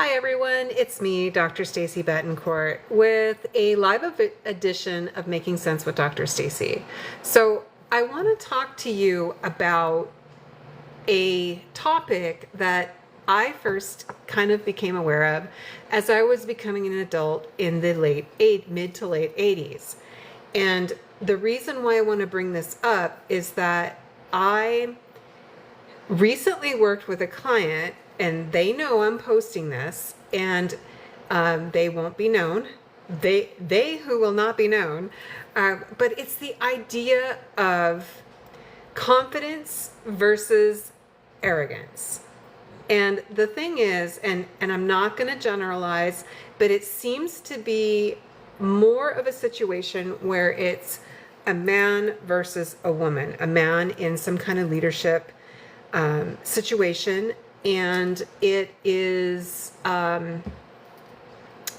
Hi everyone, it's me, Dr. Stacy Betancourt, with a live edition of Making Sense with Dr. Stacy. So I want to talk to you about a topic that I first kind of became aware of as I was becoming an adult in the mid to late 80s. And the reason why I want to bring this up is that I recently worked with a client, and they know I'm posting this, and they won't be known. They who will not be known. But it's the idea of confidence versus arrogance. And the thing is, and I'm not going to generalize, but it seems to be more of a situation where it's a man versus a woman, a man in some kind of leadership situation, and it is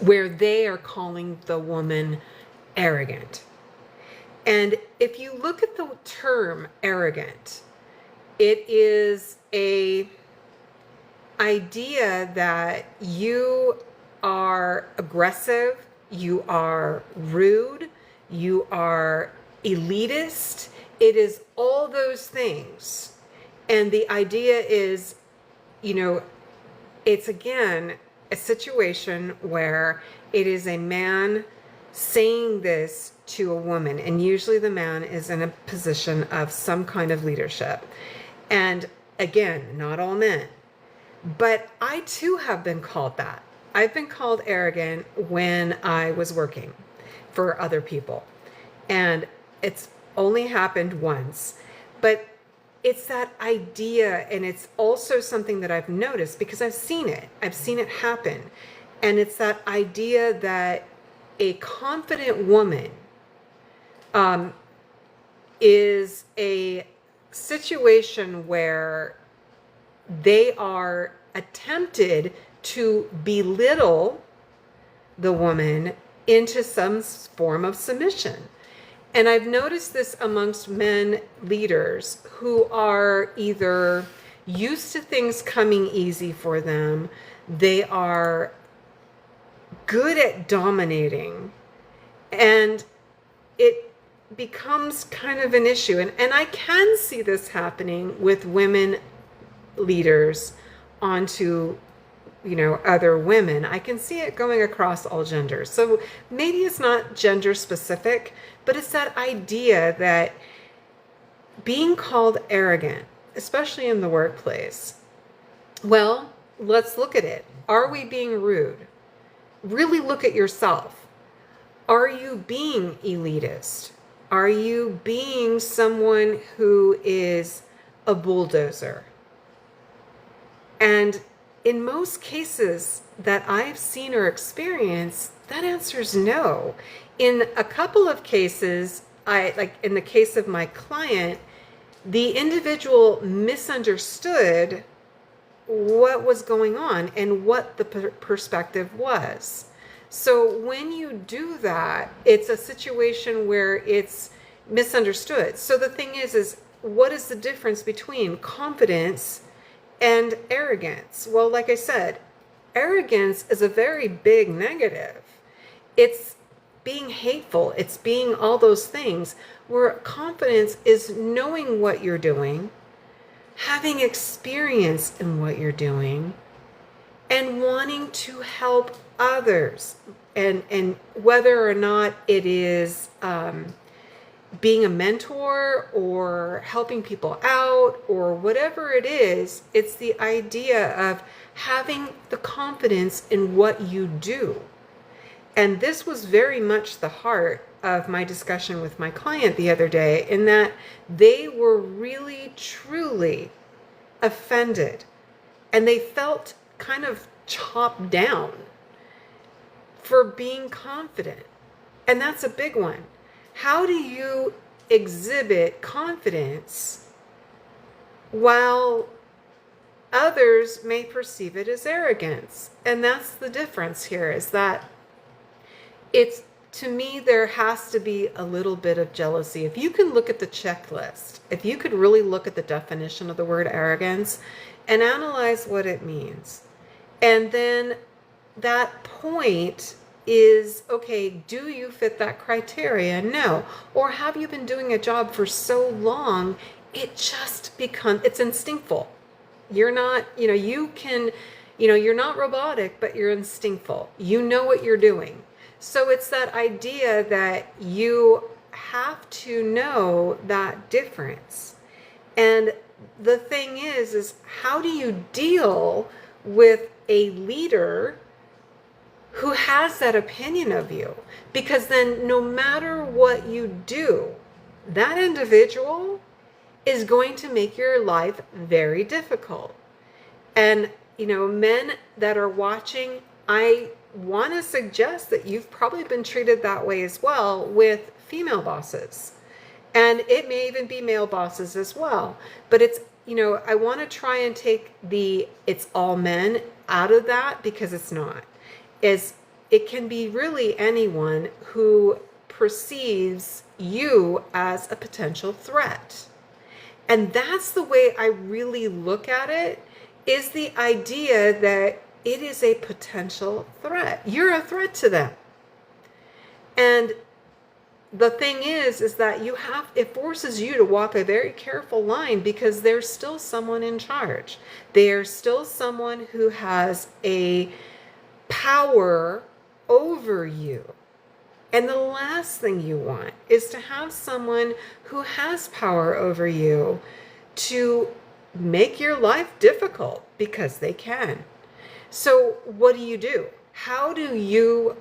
where they are calling the woman arrogant. And if you look at the term arrogant, it is a idea that you are aggressive, you are rude, you are elitist. It is all those things. And the idea is, it's again a situation where it is a man saying this to a woman, and usually the man is in a position of some kind of leadership. And again, not all men, but I too have been called that. I've been called arrogant when I was working for other people, and it's only happened once, but it's that idea, and it's also something that I've noticed because I've seen it happen. And it's that idea that a confident woman is a situation where they are attempted to belittle the woman into some form of submission. And I've noticed this amongst men leaders who are either used to things coming easy for them, they are good at dominating, and it becomes kind of an issue. And I can see this happening with women leaders onto other women. I can see it going across all genders. So maybe it's not gender specific, but it's that idea that being called arrogant, especially in the workplace, well, let's look at it. Are we being rude? Really look at yourself. Are you being elitist? Are you being someone who is a bulldozer? And in most cases that I've seen or experienced, that answer is no. In a couple of cases, like in the case of my client, the individual misunderstood what was going on and what the perspective was. So when you do that, it's a situation where it's misunderstood. So the thing is what is the difference between confidence and arrogance? Well, like I said, arrogance is a very big negative. It's being hateful. It's being all those things, where confidence is knowing what you're doing, having experience in what you're doing, and wanting to help others. And whether or not it is being a mentor or helping people out or whatever it is, it's the idea of having the confidence in what you do. And this was very much the heart of my discussion with my client the other day, in that they were really, truly offended, and they felt kind of chopped down for being confident. And that's a big one. How do you exhibit confidence while others may perceive it as arrogance? And that's the difference here, is that it's, to me, there has to be a little bit of jealousy. If you can look at the checklist, if you could really look at the definition of the word arrogance and analyze what it means, and then that point is, okay, do you fit that criteria? No. Or have you been doing a job for so long, it just becomes, it's instinctful. You're not, you can, you're not robotic, but you're instinctful. You know what you're doing. So it's that idea that you have to know that difference. And the thing is how do you deal with a leader who has that opinion of you? Because then no matter what you do, that individual is going to make your life very difficult. And, men that are watching, I want to suggest that you've probably been treated that way as well with female bosses. And it may even be male bosses as well. But it's, I want to try and take the it's all men out of that, because it's not. It can be really anyone who perceives you as a potential threat. And that's the way I really look at it, is the idea that it is a potential threat. You're a threat to them. And the thing is that it forces you to walk a very careful line, because there's still someone in charge. There's still someone who has a power over you. And the last thing you want is to have someone who has power over you to make your life difficult, because they can. So what do? How do you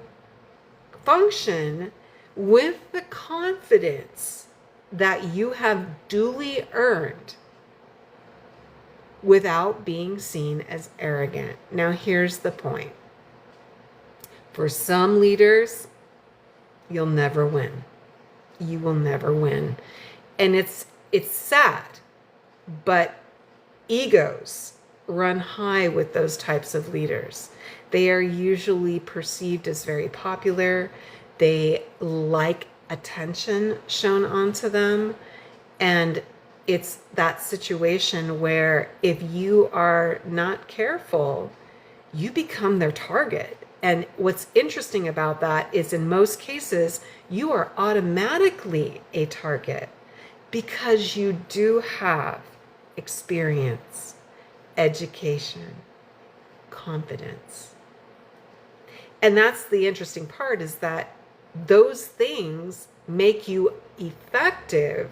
function with the confidence that you have duly earned without being seen as arrogant? Now, here's the point. For some leaders, you'll never win. You will never win. And it's sad, but egos run high with those types of leaders. They are usually perceived as very popular. They like attention shown onto them. And it's that situation where if you are not careful, you become their target. And what's interesting about that is, in most cases, you are automatically a target, because you do have experience, education, confidence. And that's the interesting part, is that those things make you effective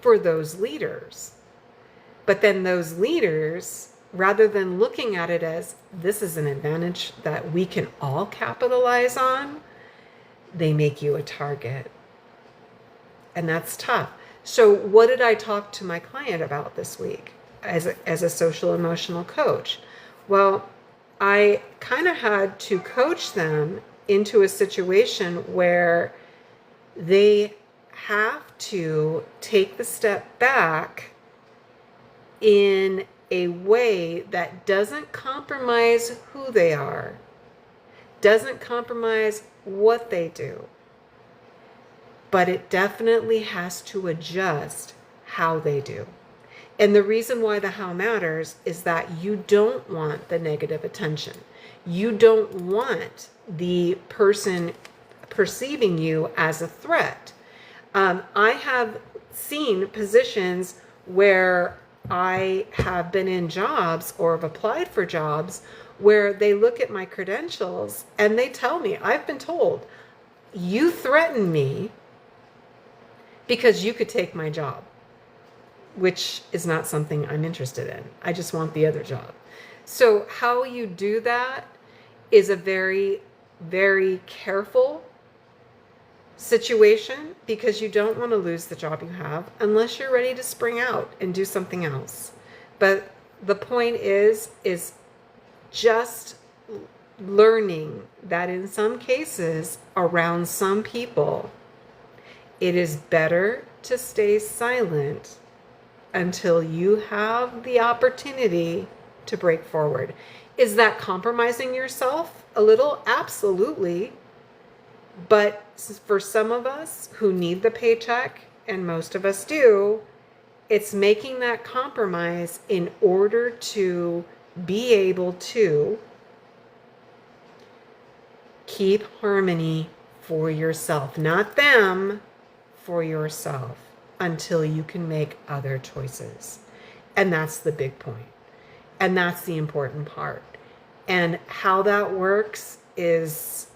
for those leaders. But then those leaders, rather than looking at it as this is an advantage that we can all capitalize on, they make you a target. And that's tough. So what did I talk to my client about this week as a social emotional coach? Well, I kind of had to coach them into a situation where they have to take the step back in a way that doesn't compromise who they are, doesn't compromise what they do, but it definitely has to adjust how they do. And the reason why the how matters is that you don't want the negative attention. You don't want the person perceiving you as a threat. I have seen positions where I have been in jobs or have applied for jobs where they look at my credentials and they tell me, I've been told, you threaten me because you could take my job, which is not something I'm interested in. I just want the other job. So how you do that is a very, very careful situation, because you don't want to lose the job you have unless you're ready to spring out and do something else. But the point is just learning that in some cases, around some people, it is better to stay silent until you have the opportunity to break forward. Is that compromising yourself a little? Absolutely. But for some of us who need the paycheck, and most of us do, it's making that compromise in order to be able to Keep harmony for yourself, not them, for yourself, until you can make other choices. And that's the big point. And that's the important part. And how that works is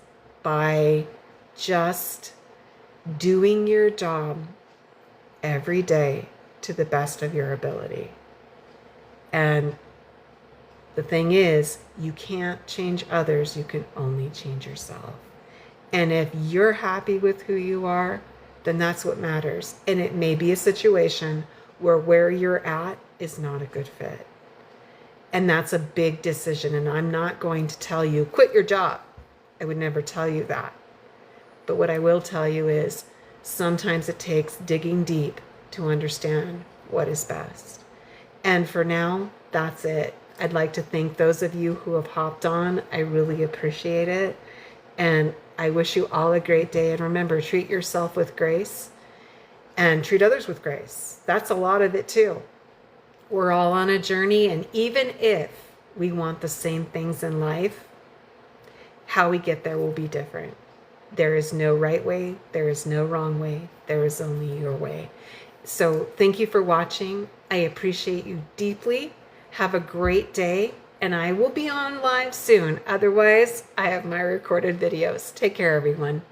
by just doing your job every day to the best of your ability. And the thing is, you can't change others, you can only change yourself. And if you're happy with who you are, then that's what matters. And it may be a situation where you're at is not a good fit. And that's a big decision. And I'm not going to tell you, quit your job. I would never tell you that. But what I will tell you is sometimes it takes digging deep to understand what is best. And for now, that's it. I'd like to thank those of you who have hopped on. I really appreciate it. And I wish you all a great day. And remember, treat yourself with grace and treat others with grace. That's a lot of it too. We're all on a journey. And even if we want the same things in life, how we get there will be different. There is no right way. There is no wrong way. There is only your way. So thank you for watching. I appreciate you deeply. Have a great day. And I will be on live soon. Otherwise, I have my recorded videos. Take care, everyone.